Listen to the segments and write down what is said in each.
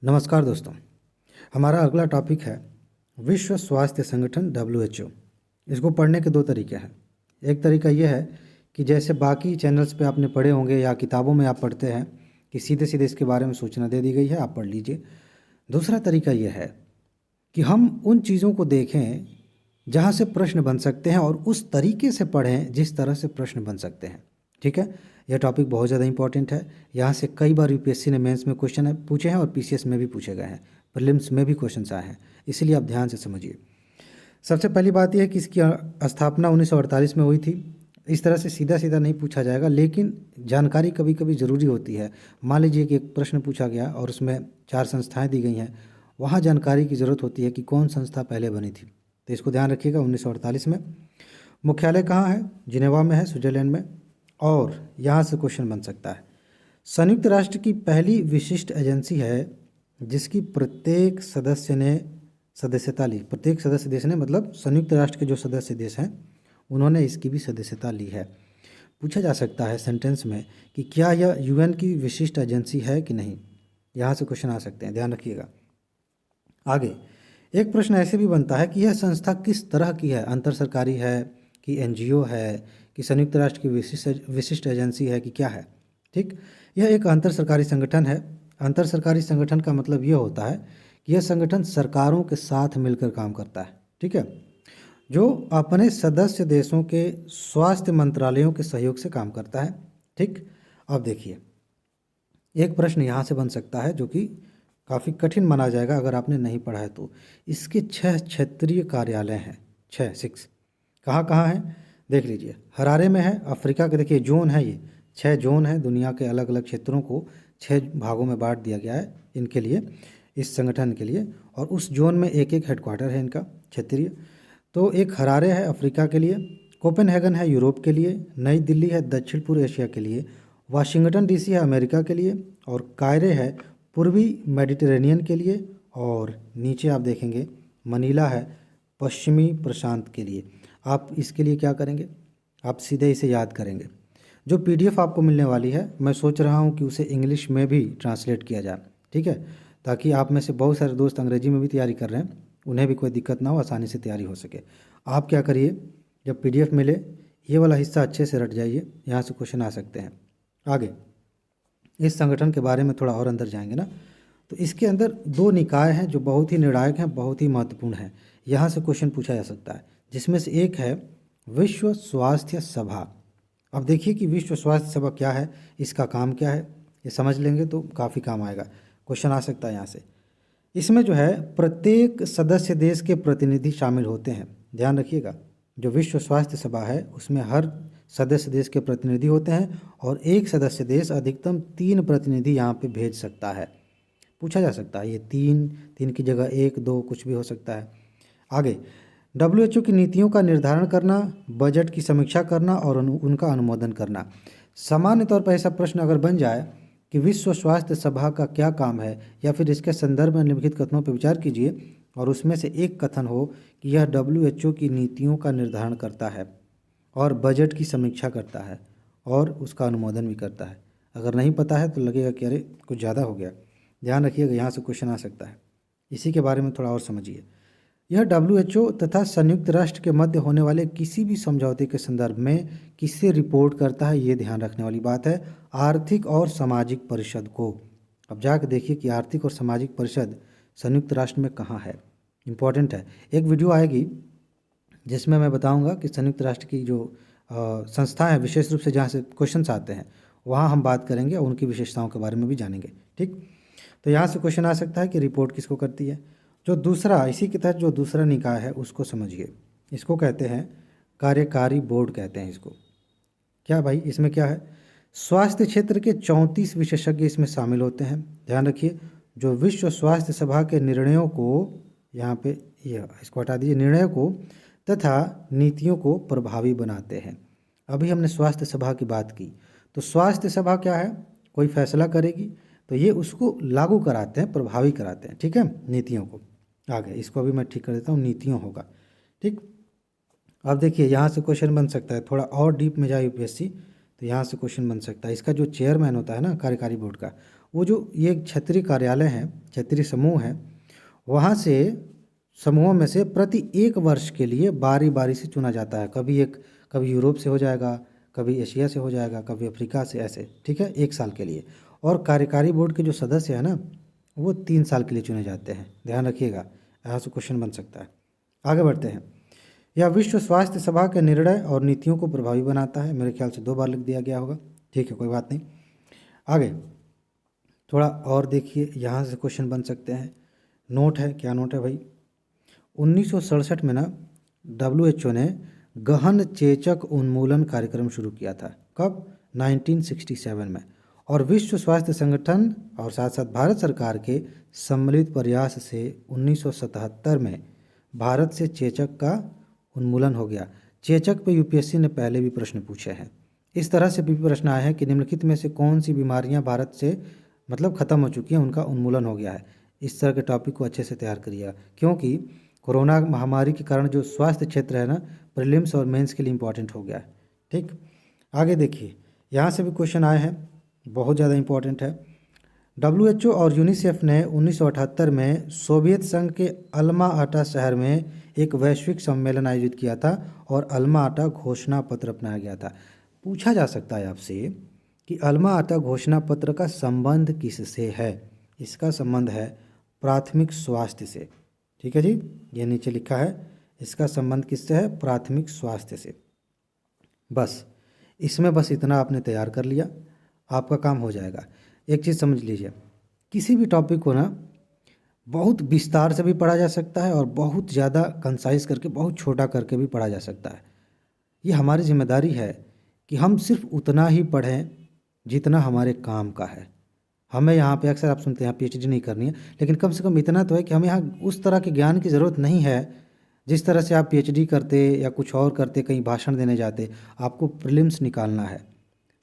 नमस्कार दोस्तों। हमारा अगला टॉपिक है विश्व स्वास्थ्य संगठन WHO। इसको पढ़ने के दो तरीके हैं। एक तरीका यह है कि जैसे बाकी चैनल्स पे आपने पढ़े होंगे या किताबों में आप पढ़ते हैं कि सीधे सीधे इसके बारे में सूचना दे दी गई है, आप पढ़ लीजिए। दूसरा तरीका यह है कि हम उन चीज़ों को देखें जहाँ से प्रश्न बन सकते हैं और उस तरीके से पढ़ें जिस तरह से प्रश्न बन सकते हैं। ठीक है, यह टॉपिक बहुत ज़्यादा इंपॉर्टेंट है। यहाँ से कई बार यूपीएससी ने मेंस में क्वेश्चन पूछे हैं और पीसीएस में भी पूछे गए हैं, प्रीलिम्स में भी क्वेश्चंस आए हैं, इसीलिए आप ध्यान से समझिए। सबसे पहली बात यह है कि इसकी स्थापना 1948 में हुई थी। इस तरह से सीधा सीधा नहीं पूछा जाएगा, लेकिन जानकारी कभी कभी ज़रूरी होती है। मान लीजिए कि एक प्रश्न पूछा गया और उसमें 4 संस्थाएं दी गई हैं, वहाँ जानकारी की ज़रूरत होती है कि कौन संस्था पहले बनी थी, तो इसको ध्यान रखिएगा। 1948 में। मुख्यालय कहाँ है? जिनेवा में है, स्विट्जरलैंड में। और यहाँ से क्वेश्चन बन सकता है, संयुक्त राष्ट्र की पहली विशिष्ट एजेंसी है जिसकी प्रत्येक सदस्य ने सदस्यता ली। प्रत्येक सदस्य देश ने, मतलब संयुक्त राष्ट्र के जो सदस्य देश हैं उन्होंने इसकी भी सदस्यता ली है। पूछा जा सकता है सेंटेंस में कि क्या यह यूएन की विशिष्ट एजेंसी है कि नहीं। यहाँ से क्वेश्चन आ सकते हैं, ध्यान रखिएगा। आगे एक प्रश्न ऐसे भी बनता है कि यह संस्था किस तरह की है, अंतर सरकारी है कि एनजीओ है कि संयुक्त राष्ट्र की विशिष्ट एजेंसी है कि क्या है। ठीक, यह एक अंतर सरकारी संगठन है। अंतर सरकारी संगठन का मतलब यह होता है कि यह संगठन सरकारों के साथ मिलकर काम करता है। ठीक है, जो अपने सदस्य देशों के स्वास्थ्य मंत्रालयों के सहयोग से काम करता है। ठीक, अब देखिए एक प्रश्न यहाँ से बन सकता है जो कि काफ़ी कठिन माना जाएगा अगर आपने नहीं पढ़ा है तो। इसके 6 क्षेत्रीय कार्यालय हैं, 6 कहाँ कहाँ हैं देख लीजिए। हरारे में है, अफ्रीका के, देखिए जोन है, ये 6 जोन है। दुनिया के अलग अलग क्षेत्रों को 6 भागों में बांट दिया गया है इनके लिए, इस संगठन के लिए, और उस जोन में एक एक हेडक्वार्टर है इनका क्षेत्रीय। तो एक हरारे है अफ्रीका के लिए, कोपेनहेगन है यूरोप के लिए, नई दिल्ली है दक्षिण पूर्व एशिया के लिए, वाशिंगटन डीसी है अमेरिका के लिए, और कायरे है पूर्वी मेडिटेरेनियन के लिए, और नीचे आप देखेंगे मनीला है पश्चिमी प्रशांत के लिए। आप इसके लिए क्या करेंगे, आप सीधे इसे याद करेंगे। जो पीडीएफ आपको मिलने वाली है, मैं सोच रहा हूँ कि उसे इंग्लिश में भी ट्रांसलेट किया जाए। ठीक है, ताकि आप में से बहुत सारे दोस्त अंग्रेजी में भी तैयारी कर रहे हैं, उन्हें भी कोई दिक्कत ना हो, आसानी से तैयारी हो सके। आप क्या करिए, जब पीडीएफ मिले ये वाला हिस्सा अच्छे से रट जाइए, यहाँ से क्वेश्चन आ सकते हैं। आगे इस संगठन के बारे में थोड़ा और अंदर जाएंगे ना, तो इसके अंदर 2 निकाय हैं जो बहुत ही निर्णायक हैं, बहुत ही महत्वपूर्ण हैं। यहाँ से क्वेश्चन पूछा जा सकता है, जिसमें से एक है विश्व स्वास्थ्य सभा। अब देखिए कि विश्व स्वास्थ्य सभा क्या है, इसका काम क्या है, ये समझ लेंगे तो काफ़ी काम आएगा। क्वेश्चन आ सकता है यहाँ से। इसमें जो है प्रत्येक सदस्य देश के प्रतिनिधि शामिल होते हैं। ध्यान रखिएगा, जो विश्व स्वास्थ्य सभा है उसमें हर सदस्य देश के प्रतिनिधि होते हैं और एक सदस्य देश अधिकतम 3 प्रतिनिधि यहाँ पे भेज सकता है। पूछा जा सकता है ये 3 की जगह 1, 2 कुछ भी हो सकता है। आगे WHO की नीतियों का निर्धारण करना, बजट की समीक्षा करना और उनका अनुमोदन करना। सामान्य तौर पर ऐसा प्रश्न अगर बन जाए कि विश्व स्वास्थ्य सभा का क्या काम है, या फिर इसके संदर्भ में निम्नलिखित कथनों पर विचार कीजिए और उसमें से एक कथन हो कि यह WHO की नीतियों का निर्धारण करता है और बजट की समीक्षा करता है और उसका अनुमोदन भी करता है। अगर नहीं पता है तो लगेगा कि अरे कुछ ज़्यादा हो गया। ध्यान रखिएगा, यहाँ से क्वेश्चन आ सकता है। इसी के बारे में थोड़ा और समझिए। यह WHO तथा संयुक्त राष्ट्र के मध्य होने वाले किसी भी समझौते के संदर्भ में किससे रिपोर्ट करता है, ये ध्यान रखने वाली बात है, आर्थिक और सामाजिक परिषद को। अब जाकर देखिए कि आर्थिक और सामाजिक परिषद संयुक्त राष्ट्र में कहाँ है, इम्पॉर्टेंट है। एक वीडियो आएगी जिसमें मैं बताऊंगा कि संयुक्त राष्ट्र की जो संस्था है, विशेष रूप से जहाँ से क्वेश्चंस आते हैं, वहाँ हम बात करेंगे और उनकी विशेषताओं के बारे में भी जानेंगे। ठीक, तो यहाँ से क्वेश्चन आ सकता है कि रिपोर्ट किसको करती है। जो दूसरा, इसी के तहत जो दूसरा निकाय है उसको समझिए। इसको कहते हैं कार्यकारी बोर्ड कहते हैं इसको। क्या भाई, इसमें क्या है, स्वास्थ्य क्षेत्र के 34 विशेषज्ञ इसमें शामिल होते हैं। ध्यान रखिए, जो विश्व स्वास्थ्य सभा के निर्णयों को, यहाँ पे यह इसको हटा दीजिए, निर्णयों को तथा नीतियों को प्रभावी बनाते हैं। अभी हमने स्वास्थ्य सभा की बात की, तो स्वास्थ्य सभा क्या है, कोई फैसला करेगी तो ये उसको लागू कराते हैं, प्रभावी कराते हैं। ठीक है, नीतियों को। आगे इसको अभी मैं ठीक कर देता हूँ, नीतियों होगा। ठीक, अब देखिए यहाँ से क्वेश्चन बन सकता है, थोड़ा और डीप में जाए यूपीएससी तो यहाँ से क्वेश्चन बन सकता है। इसका जो चेयरमैन होता है ना कार्यकारी बोर्ड का, वो जो ये क्षेत्रीय कार्यालय हैं क्षेत्रीय समूह है, वहाँ से समूहों में से प्रति 1 वर्ष के लिए बारी बारी से चुना जाता है। कभी यूरोप से हो जाएगा, कभी एशिया से हो जाएगा, कभी अफ्रीका से, ऐसे, ठीक है, 1 साल के लिए। और कार्यकारी बोर्ड के जो सदस्य हैं ना, वो 3 साल के लिए चुने जाते हैं। ध्यान रखिएगा, यहाँ से क्वेश्चन बन सकता है। आगे बढ़ते हैं। यह विश्व स्वास्थ्य सभा के निर्णय और नीतियों को प्रभावी बनाता है। मेरे ख्याल से 2 बार लिख दिया गया होगा, ठीक है, कोई बात नहीं। आगे थोड़ा और देखिए, यहाँ से क्वेश्चन बन सकते हैं। नोट है, क्या नोट है भाई? 1967 में ना WHO ने गहन चेचक उन्मूलन कार्यक्रम शुरू किया था। कब? 1967 में। और विश्व स्वास्थ्य संगठन और साथ साथ भारत सरकार के सम्मिलित प्रयास से 1977 में भारत से चेचक का उन्मूलन हो गया। चेचक पे यूपीएससी ने पहले भी प्रश्न पूछे हैं। इस तरह से भी प्रश्न आए हैं कि निम्नलिखित में से कौन सी बीमारियां भारत से मतलब ख़त्म हो चुकी हैं, उनका उन्मूलन हो गया है। इस तरह के टॉपिक को अच्छे से तैयार करिएगा, क्योंकि कोरोना महामारी के कारण जो स्वास्थ्य क्षेत्र है ना, प्रीलिम्स और मेंस के लिए इम्पॉर्टेंट हो गया है। ठीक, आगे देखिए, यहाँ से भी क्वेश्चन आए हैं, बहुत ज़्यादा इम्पॉर्टेंट है। WHO और यूनिसेफ ने 1978 में सोवियत संघ के अल्मा आटा शहर में एक वैश्विक सम्मेलन आयोजित किया था और अल्मा आटा घोषणा पत्र अपनाया गया था। पूछा जा सकता है आपसे कि अल्मा आटा घोषणा पत्र का संबंध किससे है? इसका संबंध है प्राथमिक स्वास्थ्य से। ठीक है जी, ये नीचे लिखा है, इसका संबंध किससे है? प्राथमिक स्वास्थ्य से। बस इसमें बस इतना आपने तैयार कर लिया, आपका काम हो जाएगा। एक चीज़ समझ लीजिए, किसी भी टॉपिक को ना बहुत विस्तार से भी पढ़ा जा सकता है और बहुत ज़्यादा कंसाइज करके, बहुत छोटा करके भी पढ़ा जा सकता है। ये हमारी जिम्मेदारी है कि हम सिर्फ उतना ही पढ़ें जितना हमारे काम का है। हमें यहाँ पे अक्सर आप सुनते हैं PhD नहीं करनी है, लेकिन कम से कम इतना तो है कि हमें यहाँ उस तरह के ज्ञान की ज़रूरत नहीं है जिस तरह से आप PhD करते या कुछ और करते, कहीं भाषण देने जाते। आपको प्रीलिम्स निकालना है,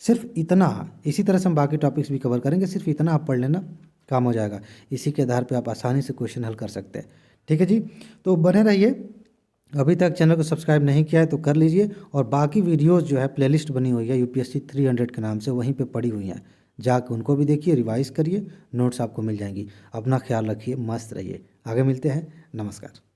सिर्फ इतना। इसी तरह से हम बाकी टॉपिक्स भी कवर करेंगे, सिर्फ इतना आप पढ़ लेना, काम हो जाएगा। इसी के आधार पे आप आसानी से क्वेश्चन हल कर सकते हैं। ठीक है जी, तो बने रहिए। अभी तक चैनल को सब्सक्राइब नहीं किया है तो कर लीजिए, और बाकी वीडियोस जो है प्लेलिस्ट बनी हुई है UPSC 300 के नाम से, वहीं पे पड़ी हुई हैं, जाकर उनको भी देखिए, रिवाइज करिए, नोट्स आपको मिल जाएंगी। अपना ख्याल रखिए, मस्त रहिए। आगे मिलते हैं, नमस्कार।